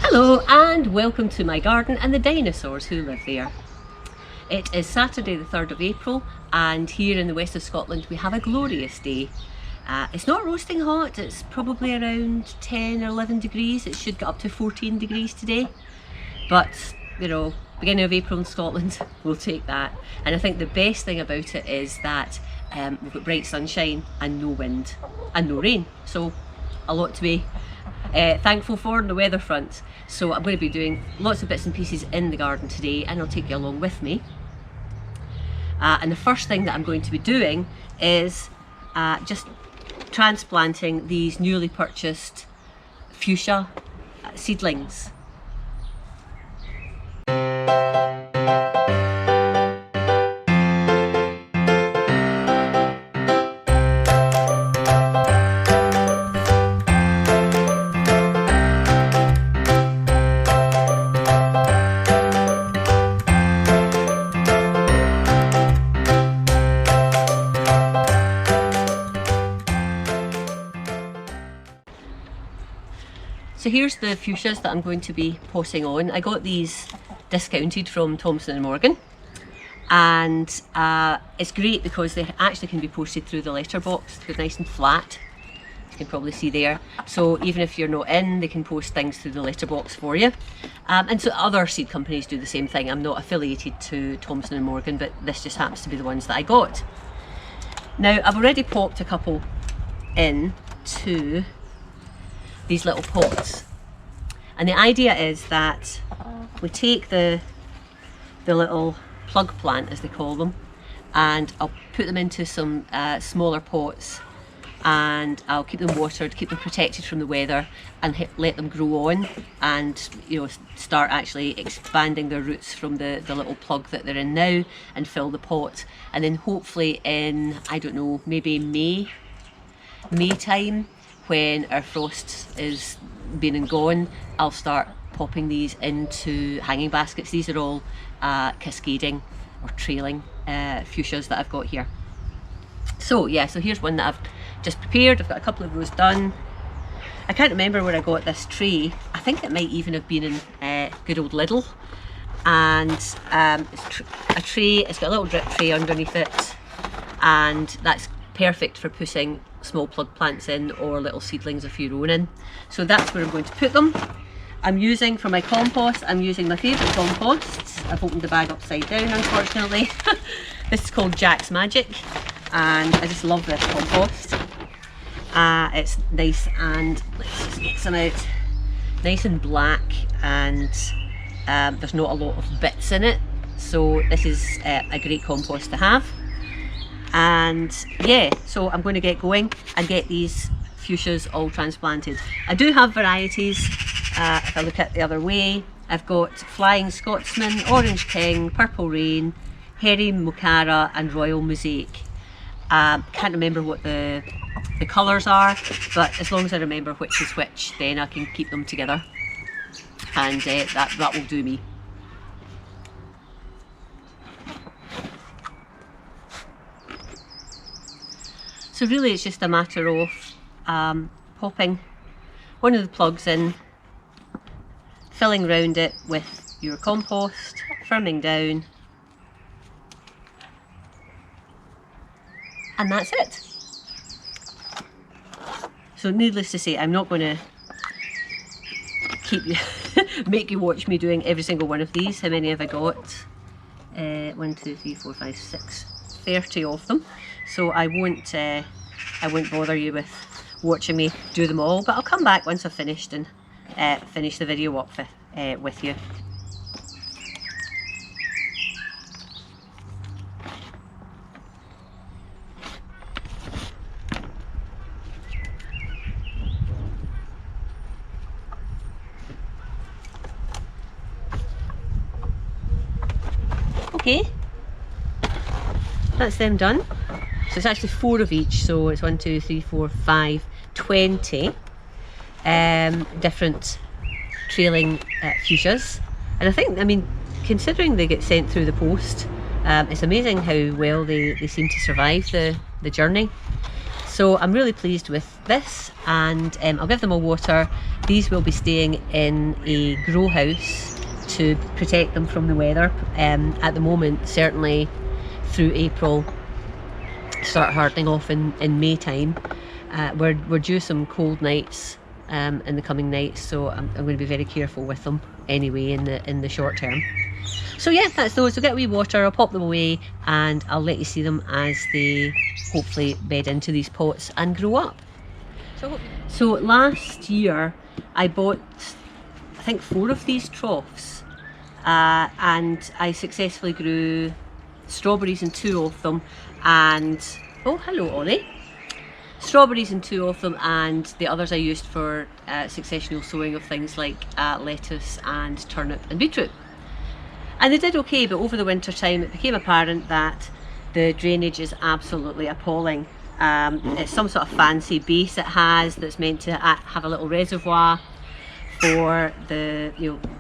Hello and welcome to my garden and the dinosaurs who live there. It is Saturday the 3rd of April and here in the west of Scotland we have a glorious day. It's not roasting hot, it's probably around 10 or 11 degrees. It should get up to 14 degrees today, but you know, beginning of April in Scotland, we'll take that. And I think the best thing about it is that we've got bright sunshine and no wind and no rain, so a lot to be thankful for on the weather front. So I'm going to be doing lots of bits and pieces in the garden today and I'll take you along with me. And the first thing that I'm going to be doing is just transplanting these newly purchased fuchsia seedlings. So here's the fuchsias that I'm going to be potting on. I got these discounted from Thomson & Morgan, and it's great because they actually can be posted through the letterbox. They're nice and flat, you can probably see there. So even if you're not in, they can post things through the letterbox for you. And so other seed companies do the same thing. I'm not affiliated to Thomson & Morgan, but this just happens to be the ones that I got. Now I've already popped a couple into these little pots, and the idea is that we take the little plug plant, as they call them, and I'll put them into some smaller pots, and I'll keep them watered, keep them protected from the weather, and let them grow on and, you know, start actually expanding their roots from the little plug that they're in now and fill the pot. And then hopefully in, I don't know, maybe May time, when our frost is been and gone, I'll start popping these into hanging baskets. These are all cascading or trailing fuchsias that I've got here. So yeah, so here's one that I've just prepared. I've got a couple of rows done. I can't remember where I got this tray. I think it might even have been in good old Lidl. And it's a tray, it's got a little drip tray underneath it, and that's perfect for putting small plug plants in or little seedlings of your own in. So that's where I'm going to put them. I'm using, for my compost, I'm using my favourite composts. I've opened the bag upside down, unfortunately. This is called Jack's Magic, and I just love this compost. It's nice, and let's just get some out. Nice and black, and there's not a lot of bits in it, so this is a great compost to have. And yeah, so I'm going to get going and get these fuchsias all transplanted. I do have varieties. If I look at the other way, I've got Flying Scotsman, Orange King, Purple Rain, Hairy Mocara and Royal Mosaic. Can't remember what the colours are, but as long as I remember which is which, then I can keep them together, and that will do me. So really it's just a matter of popping one of the plugs in, filling round it with your compost, firming down, and that's it. So needless to say, I'm not going to keep you make you watch me doing every single one of these. How many have I got? 1, 2, 3, 4, 5, 6, 30 of them. So I won't bother you with watching me do them all, but I'll come back once I've finished and finish the video up with you. Okay, that's them done. So it's actually 4 of each, so it's 1, 2, 3, 4, 5, 20 different trailing fuchsias. And I think, I mean, considering they get sent through the post, it's amazing how well they seem to survive the journey. So So I'm really pleased with this, and I'll give them a water. These will be staying in a grow house to protect them from the weather. At the moment, certainly through April, start hardening off in May time. We're due some cold nights in the coming nights, so I'm going to be very careful with them anyway in the short term. So yeah, that's those. So get a wee water, I'll pop them away, and I'll let you see them as they hopefully bed into these pots and grow up. So last year I bought, I think, 4 of these troughs, and I successfully grew strawberries in 2 of them, and oh, hello Ollie. Strawberries in 2 of them, and the others I used for successional sowing of things like lettuce and turnip and beetroot. And they did okay, but over the winter time it became apparent that the drainage is absolutely appalling. It's some sort of fancy base it has that's meant to have a little reservoir for the,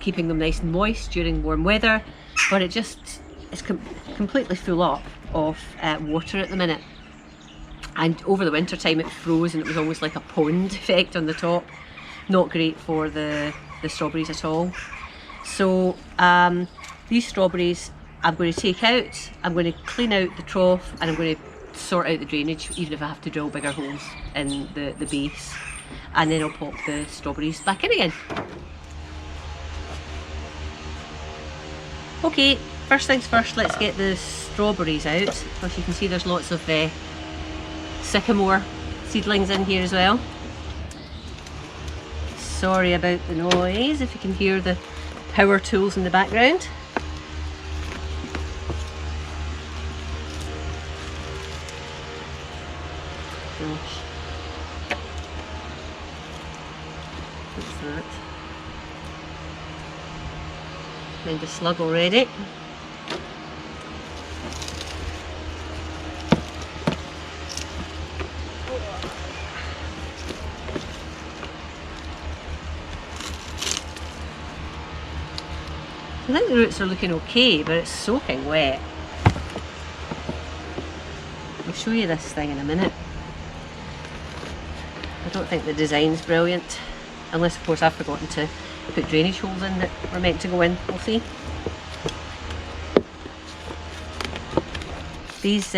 keeping them nice and moist during warm weather, but it just is completely full up of water at the minute. And over the winter time it froze and it was almost like a pond effect on the top. Not great for the strawberries at all. So these strawberries I'm going to take out, I'm going to clean out the trough, and I'm going to sort out the drainage, even if I have to drill bigger holes in the base, and then I'll pop the strawberries back in again. Okay, first things first, let's get the strawberries out. As you can see, there's lots of sycamore seedlings in here as well. Sorry about the noise, if you can hear the power tools in the background. Gosh. What's that? Found a slug already. I think the roots are looking okay, but it's soaking wet. I'll show you this thing in a minute. I don't think the design's brilliant, unless of course I've forgotten to put drainage holes in that were meant to go in. We'll see. These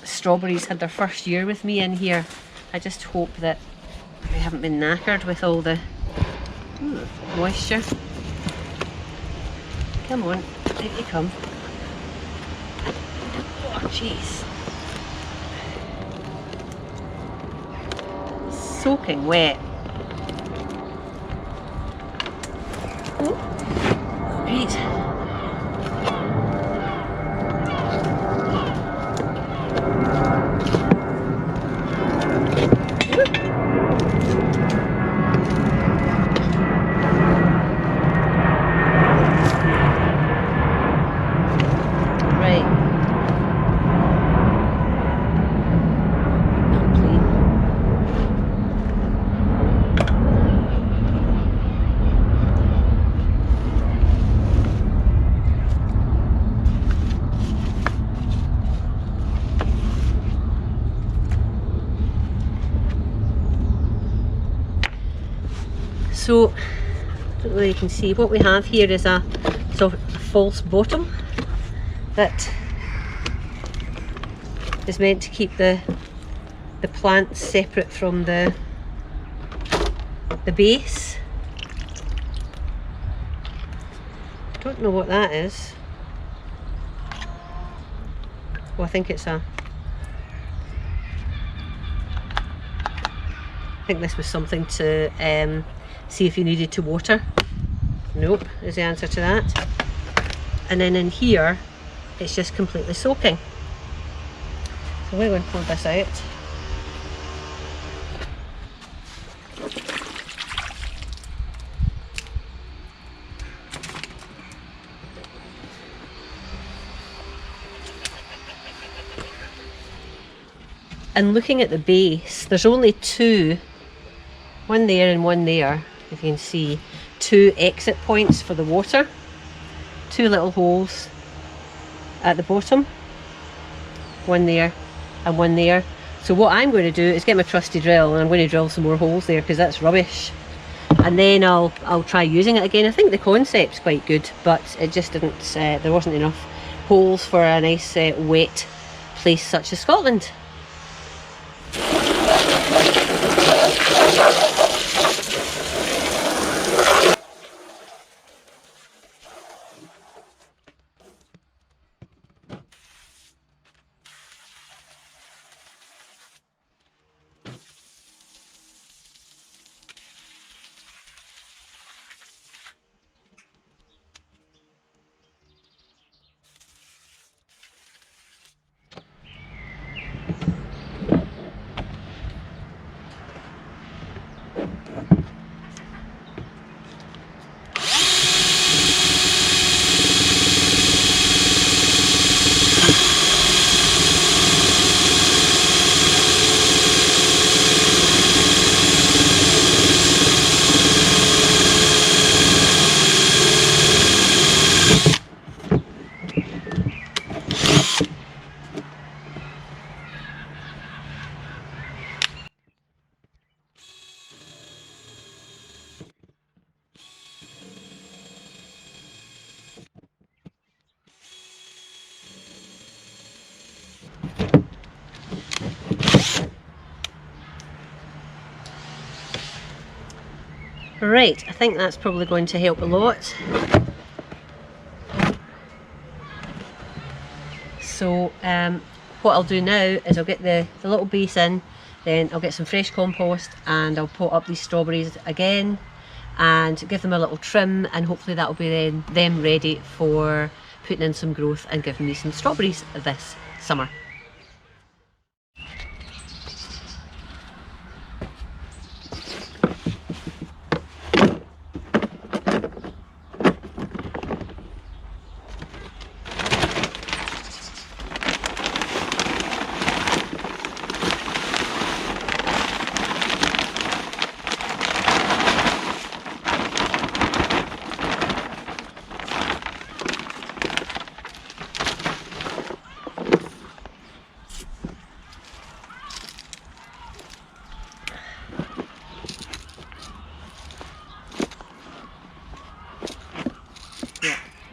strawberries had their first year with me in here. I just hope that they haven't been knackered with all the moisture. Come on, out you come. Oh jeez. Soaking wet. Oh, great. So, I don't know if you can see, what we have here is a sort of false bottom that is meant to keep the plants separate from the base. Don't know what that is. Well, I think it's I think this was something to see if you needed to water. Nope, is the answer to that. And then in here, it's just completely soaking. So we're going to pour this out. And looking at the base, there's only 2, one there and one there, if you can see, 2 exit points for the water. 2 little holes at the bottom, one there and one there. So what I'm going to do is get my trusty drill, and I'm going to drill some more holes there because that's rubbish. And then I'll try using it again. I think the concept's quite good, but it just didn't, there wasn't enough holes for a nice wet place such as Scotland. Right, I think that's probably going to help a lot. So what I'll do now is I'll get the little base in, then I'll get some fresh compost and I'll pot up these strawberries again and give them a little trim, and hopefully that'll be then them ready for putting in some growth and giving me some strawberries this summer.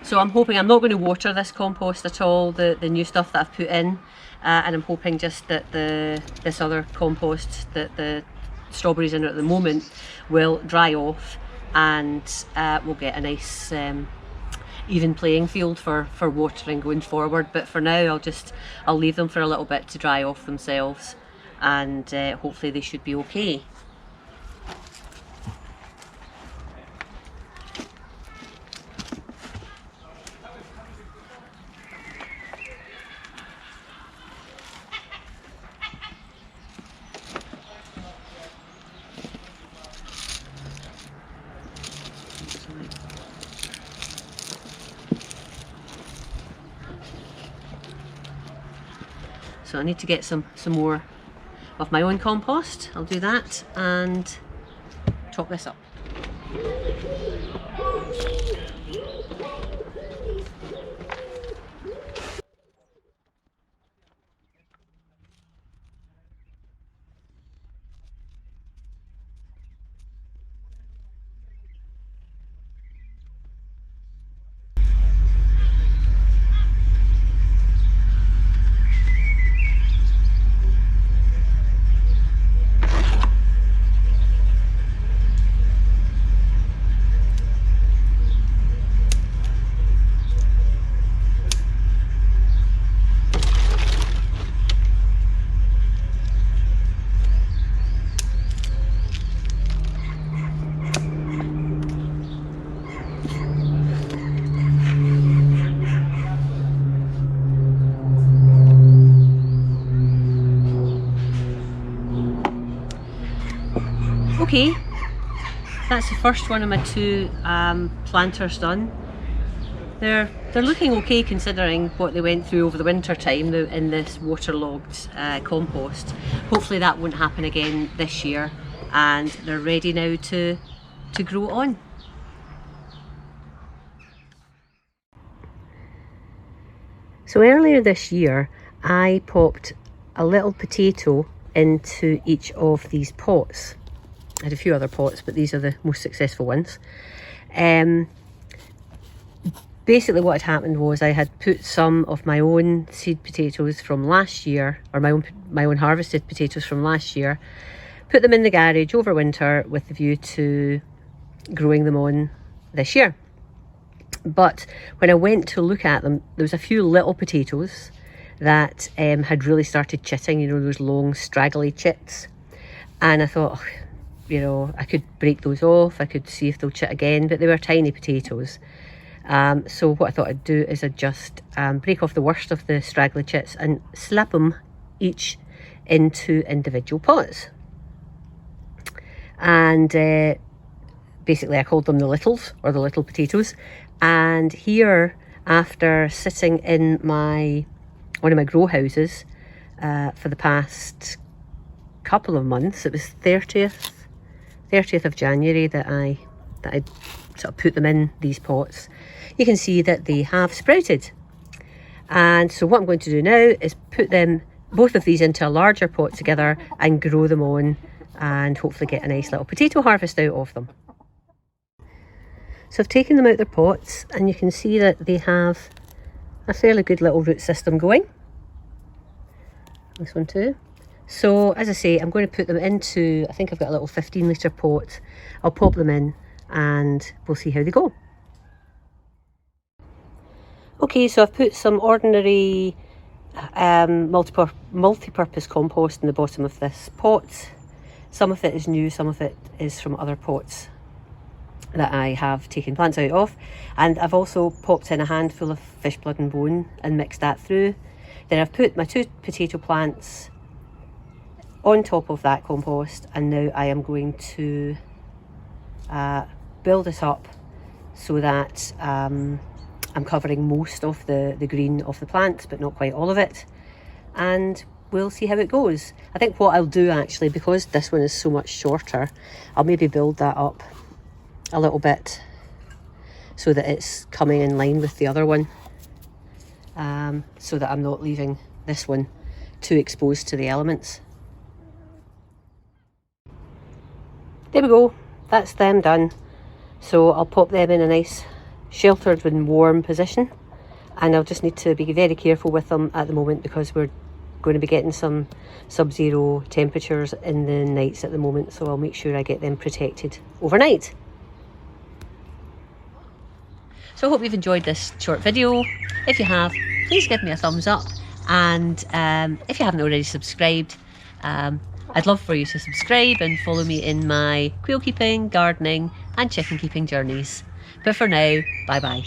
So I'm hoping I'm not going to water this compost at all, the new stuff that I've put in, and I'm hoping just that this other compost that the strawberries in at the moment will dry off, and we'll get a nice even playing field for watering going forward. But for now I'll leave them for a little bit to dry off themselves, and hopefully they should be okay. So I need to get some more of my own compost. I'll do that and chop this up. Okay, that's the first one of my two planters done. They're looking okay considering what they went through over the winter time in this waterlogged compost. Hopefully that won't happen again this year, and they're ready now to grow on. So earlier this year I popped a little potato into each of these pots. I had a few other pots, but these are the most successful ones. Basically what had happened was I had put some of my own seed potatoes from last year, or my own harvested potatoes from last year, put them in the garage over winter with the view to growing them on this year. But when I went to look at them, there was a few little potatoes that had really started chitting, you know, those long straggly chits. And I thought, oh, you know, I could break those off, I could see if they'll chit again, but they were tiny potatoes. So what I thought I'd do is I'd just break off the worst of the straggly chits and slap them each into individual pots. And basically I called them the littles, or the little potatoes. And here, after sitting in one of my grow houses for the past couple of months, it was 30th of January that I sort of put them in these pots, you can see that they have sprouted. And so what I'm going to do now is put both of these into a larger pot together and grow them on, and hopefully get a nice little potato harvest out of them. So I've taken them out their pots, and you can see that they have a fairly good little root system going. This one too. So as I say, I'm going to put them into, I think I've got a little 15-litre pot. I'll pop them in and we'll see how they go. Okay, so I've put some ordinary multi-purpose compost in the bottom of this pot. Some of it is new, some of it is from other pots that I have taken plants out of. And I've also popped in a handful of fish blood and bone and mixed that through. Then I've put my 2 potato plants on top of that compost, and now I am going to build it up so that I'm covering most of the green of the plant, but not quite all of it. And we'll see how it goes. I think what I'll do actually, because this one is so much shorter, I'll maybe build that up a little bit so that it's coming in line with the other one, so that I'm not leaving this one too exposed to the elements. There we go, that's them done. So I'll pop them in a nice sheltered and warm position, and I'll just need to be very careful with them at the moment because we're going to be getting some sub-zero temperatures in the nights at the moment, so I'll make sure I get them protected overnight. So I hope you've enjoyed this short video. If you have, please give me a thumbs up, and if you haven't already subscribed, I'd love for you to subscribe and follow me in my quail keeping, gardening and chicken keeping journeys. But for now, bye bye.